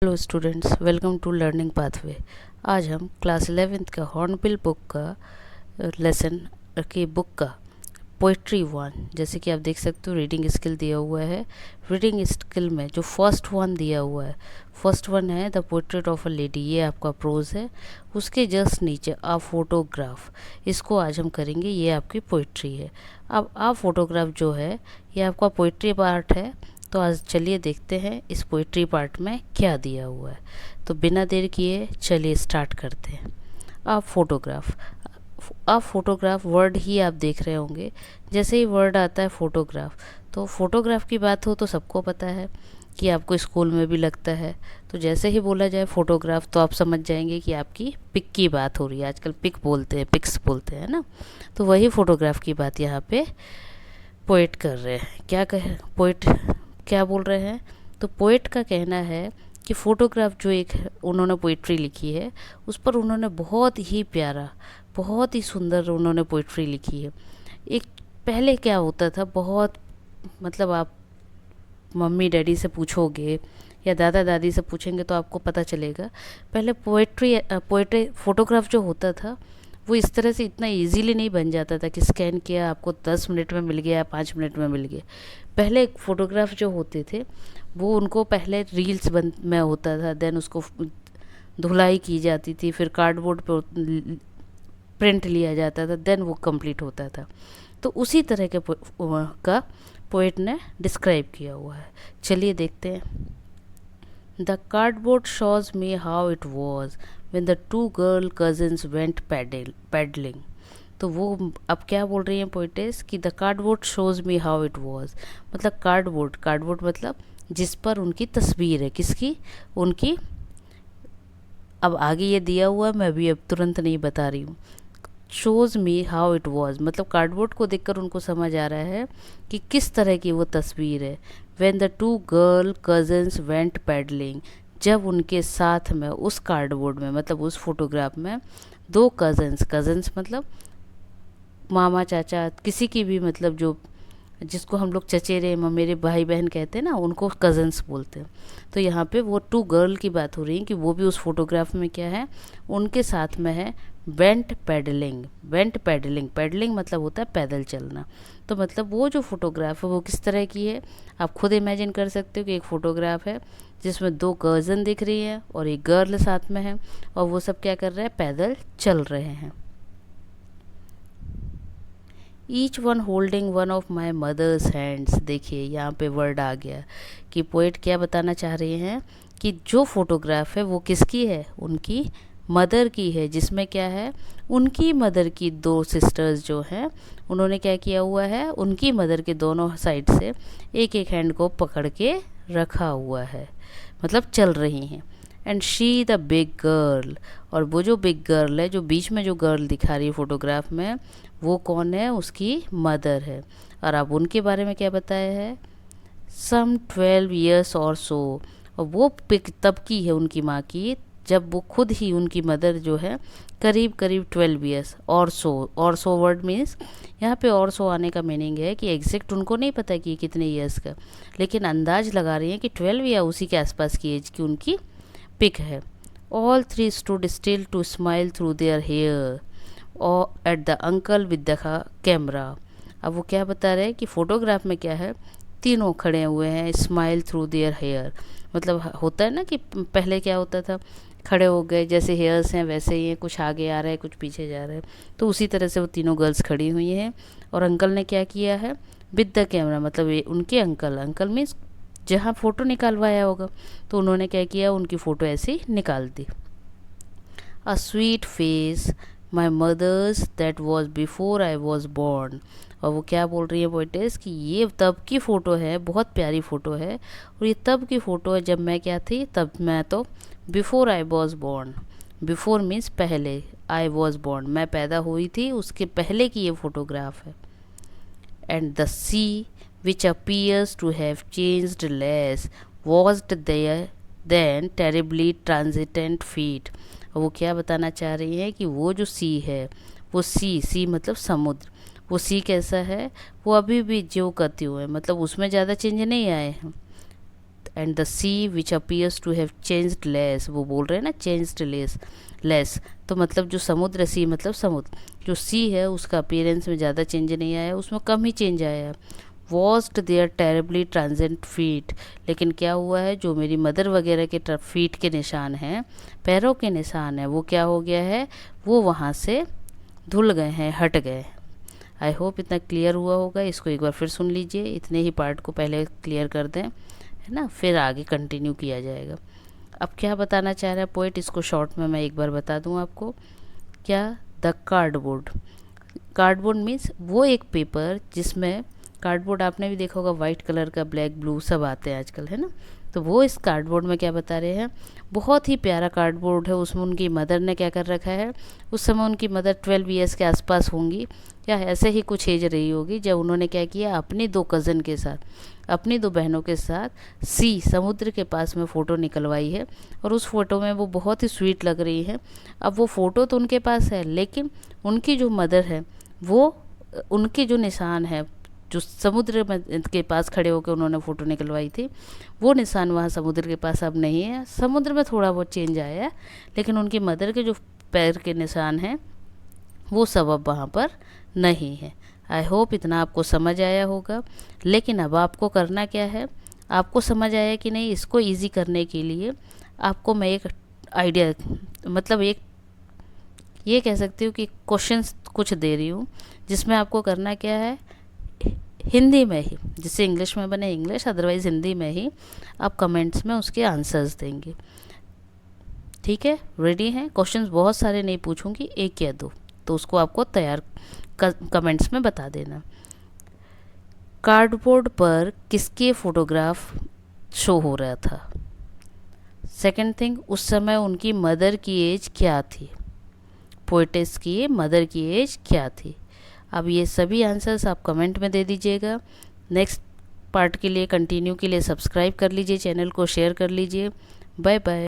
Hello students, welcome to Learning Pathway. आज हम class 11th का हॉर्नबिल बुक का लेसन की बुक का पोइट्री वन, जैसे कि आप देख सकते हो रीडिंग स्किल दिया हुआ है। रीडिंग स्किल में जो फर्स्ट वन दिया हुआ है, फर्स्ट वन है the portrait of a lady, ये आपका प्रोज है। उसके जस्ट नीचे आ फोटोग्राफ, इसको आज हम करेंगे, ये आपकी पोइट्री है। अब आ फोटोग्राफ जो है ये आपका पोइट्री पार्ट है। तो आज चलिए देखते हैं इस पोइट्री पार्ट में क्या दिया हुआ है। तो बिना देर किए चलिए स्टार्ट करते हैं। आप फोटोग्राफ वर्ड ही आप देख रहे होंगे। जैसे ही वर्ड आता है फोटोग्राफ, तो फोटोग्राफ की बात हो तो सबको पता है कि आपको स्कूल में भी लगता है। तो जैसे ही बोला जाए फोटोग्राफ तो आप समझ जाएंगे कि आपकी पिक की बात हो रही है। आजकल पिक बोलते हैं, पिक्स बोलते हैं ना। तो वही फोटोग्राफ की बात यहाँ पे पोएट कर रहे हैं। क्या कहे पोएट, क्या बोल रहे हैं? तो पोएट का कहना है कि फ़ोटोग्राफ जो एक उन्होंने पोइट्री लिखी है, उस पर उन्होंने बहुत ही प्यारा, बहुत ही सुंदर उन्होंने पोइट्री लिखी है। एक पहले क्या होता था, बहुत मतलब आप मम्मी डैडी से पूछोगे या दादा दादी से पूछेंगे तो आपको पता चलेगा। पहले पोइट्री फ़ोटोग्राफ जो होता था वो इस तरह से इतना इजीली नहीं बन जाता था कि स्कैन किया आपको 10 मिनट में मिल गया, 5 मिनट में मिल गया। पहले फ़ोटोग्राफ जो होते थे वो उनको पहले रील्स बन में होता था, देन उसको धुलाई की जाती थी, फिर कार्डबोर्ड पे प्रिंट लिया जाता था, देन वो कंप्लीट होता था। तो उसी तरह के का पोएट ने डिस्क्राइब किया हुआ है। चलिए देखते हैं। The cardboard shows me how it was when the two girl cousins went paddling। तो वो अब क्या बोल रही हैं पोइटेस कि the cardboard shows me how it was, मतलब कार्डबोर्ड, कार्डबोर्ड मतलब जिस पर उनकी तस्वीर है, किसकी? उनकी। अब आगे ये दिया हुआ है, मैं अभी अब तुरंत नहीं बता रही हूँ। Shows me how it was मतलब कार्डबोर्ड को देखकर उनको समझ आ रहा है कि किस तरह की वो तस्वीर है। When the two girl cousins went paddling, जब उनके साथ में उस कार्डबोर्ड में मतलब उस फोटोग्राफ में दो कजन्स, कजन्स मतलब मामा चाचा किसी की भी, मतलब जो जिसको हम लोग चचेरे ममेरे भाई बहन कहते हैं ना, उनको कज़न्स बोलते हैं। तो यहाँ पे वो टू गर्ल की बात हो रही है कि वो भी उस फोटोग्राफ में क्या है, उनके साथ में है went paddling. Went paddling, paddling मतलब होता है पैदल चलना। तो मतलब वो जो फोटोग्राफ है वो किस तरह की है, आप खुद इमेजिन कर सकते हो कि एक फ़ोटोग्राफ है जिसमें दो कज़न दिख रही है और एक गर्ल साथ में है, और वो सब क्या कर रहे हैं, पैदल चल रहे हैं। Each one holding one of my mother's hands. देखिए यहाँ पे वर्ड आ गया कि पोइट क्या बताना चाह रहे हैं कि जो फोटोग्राफ है वो किसकी है, उनकी मदर की है, जिसमें क्या है, उनकी मदर की दो सिस्टर्स जो हैं उन्होंने क्या किया हुआ है, उनकी मदर के दोनों साइड से एक एक हैंड को पकड़ के रखा हुआ है, मतलब चल रही हैं। And she the big girl, और वो जो बिग गर्ल है, जो बीच में जो गर्ल दिखा रही है फोटोग्राफ में, वो कौन है, उसकी मदर है। और अब उनके बारे में क्या बताया है, सम 12 ईयर्स और सो। और वो पिक तब की है उनकी माँ की जब वो खुद ही, उनकी मदर जो है, करीब करीब 12 ईयर्स और सो। और सो वर्ड मीन्स, यहाँ पे और सो आने का मीनिंग है कि एग्जैक्ट उनको नहीं पता कि कितने ईयर्स का, लेकिन अंदाज लगा रही हैं कि 12 या उसी के आसपास की एज की उनकी पिक है। All three stood still to smile through their hair और at the uncle with the camera. अब वो क्या बता रहे हैं कि फ़ोटोग्राफ में क्या है, तीनों खड़े हुए हैं, स्माइल थ्रू देयर हेयर, मतलब होता है ना कि पहले क्या होता था, खड़े हो गए, जैसे हेयर्स हैं वैसे ही हैं, कुछ आगे आ रहे हैं कुछ पीछे जा रहे हैं। तो उसी तरह से वो तीनों गर्ल्स खड़ी हुई हैं। और अंकल ने क्या किया है, विद द कैमरा, मतलब ये उनके अंकल, अंकल मीन्स जहाँ फ़ोटो निकालवाया होगा, तो उन्होंने क्या किया, उनकी फ़ोटो ऐसे ही निकाल दी। A sweet face my mother's that was before I was born. और वो क्या बोल रही है पोइटेस कि ये तब की फ़ोटो है, बहुत प्यारी फ़ोटो है, और ये तब की फ़ोटो है जब मैं क्या थी, तब मैं तो before I was born, before means पहले, आई वॉज बॉर्न मैं पैदा हुई थी उसके पहले की ये फ़ोटोग्राफ है। And the sea which appears to have changed less was there then terribly transitant feet। और वो क्या बताना चाह रही है कि वो जो सी है, वो सी मतलब समुद्र, वो सी कैसा है, वो अभी भी जो करती हुए, मतलब उसमें ज़्यादा चेंज नहीं आए हैं। And the sea which appears to have changed less, वो बोल रहे हैं ना चेंज्ड लेस, तो मतलब जो समुद्र, सी मतलब समुद्र, जो सी है उसका अपीयरेंस में ज़्यादा चेंज नहीं आया, उसमें कम ही चेंज आया है। वॉस्ट देयर टेरेबली ट्रांजेंट फीट, लेकिन क्या हुआ है, जो मेरी मदर वगैरह के फीट के निशान हैं, पैरों के निशान हैं, वो क्या हो गया है, वो वहाँ से धुल गए हैं, हट गए। आई होप इतना क्लियर हुआ होगा। इसको एक बार फिर सुन लीजिए, इतने ही पार्ट को पहले क्लियर कर दें, है ना, फिर आगे कंटिन्यू किया जाएगा। अब क्या बताना चाह रहा है पोइट, इसको शॉर्ट में मैं एक बार बता दूं आपको। क्या, द कार्डबोर्ड, कार्डबोर्ड मीन्स वो एक पेपर जिसमें, कार्डबोर्ड आपने भी देखा होगा, वाइट कलर का, ब्लैक ब्लू सब आते हैं आजकल, है ना, तो वो इस कार्डबोर्ड में क्या बता रहे हैं, बहुत ही प्यारा कार्डबोर्ड है, उसमें उनकी मदर ने क्या कर रखा है, उस समय उनकी मदर 12 ईयर्स के आसपास होंगी, या ऐसे ही कुछ एज रही होगी, जब उन्होंने क्या किया, अपनी 2 कज़न के साथ, अपनी 2 बहनों के साथ सी, समुद्र के पास में फ़ोटो निकलवाई है, और उस फ़ोटो में वो बहुत ही स्वीट लग रही है। अब वो फ़ोटो तो उनके पास है, लेकिन उनकी जो मदर है, वो उनके जो निशान है, जो समुद्र के पास खड़े होकर उन्होंने फ़ोटो निकलवाई थी, वो निशान वहाँ समुद्र के पास अब नहीं है। समुद्र में थोड़ा बहुत चेंज आया है, लेकिन उनकी मदर के जो पैर के निशान हैं, वो सब अब वहाँ पर नहीं है। आई होप इतना आपको समझ आया होगा। लेकिन अब आपको करना क्या है, आपको समझ आया कि नहीं, इसको ईजी करने के लिए आपको मैं एक आइडिया, मतलब एक, ये कह सकती हूँ कि क्वेश्चंस कुछ दे रही हूँ, जिसमें आपको करना क्या है, हिंदी में ही, जिससे इंग्लिश में बने इंग्लिश, अदरवाइज़ हिंदी में ही आप कमेंट्स में उसके आंसर्स देंगे। ठीक है, रेडी हैं? क्वेश्चंस बहुत सारे नहीं पूछूंगी, 1 या 2, तो उसको आपको तैयार कमेंट्स में बता देना। कार्डबोर्ड पर किसके फोटोग्राफ शो हो रहा था? सेकंड थिंग, उस समय उनकी मदर की एज क्या थी? पोएटेस की मदर की एज क्या थी? अब ये सभी आंसर्स आप कमेंट में दे दीजिएगा। नेक्स्ट पार्ट के लिए, कंटिन्यू के लिए सब्सक्राइब कर लीजिए, चैनल को शेयर कर लीजिए। Bye bye.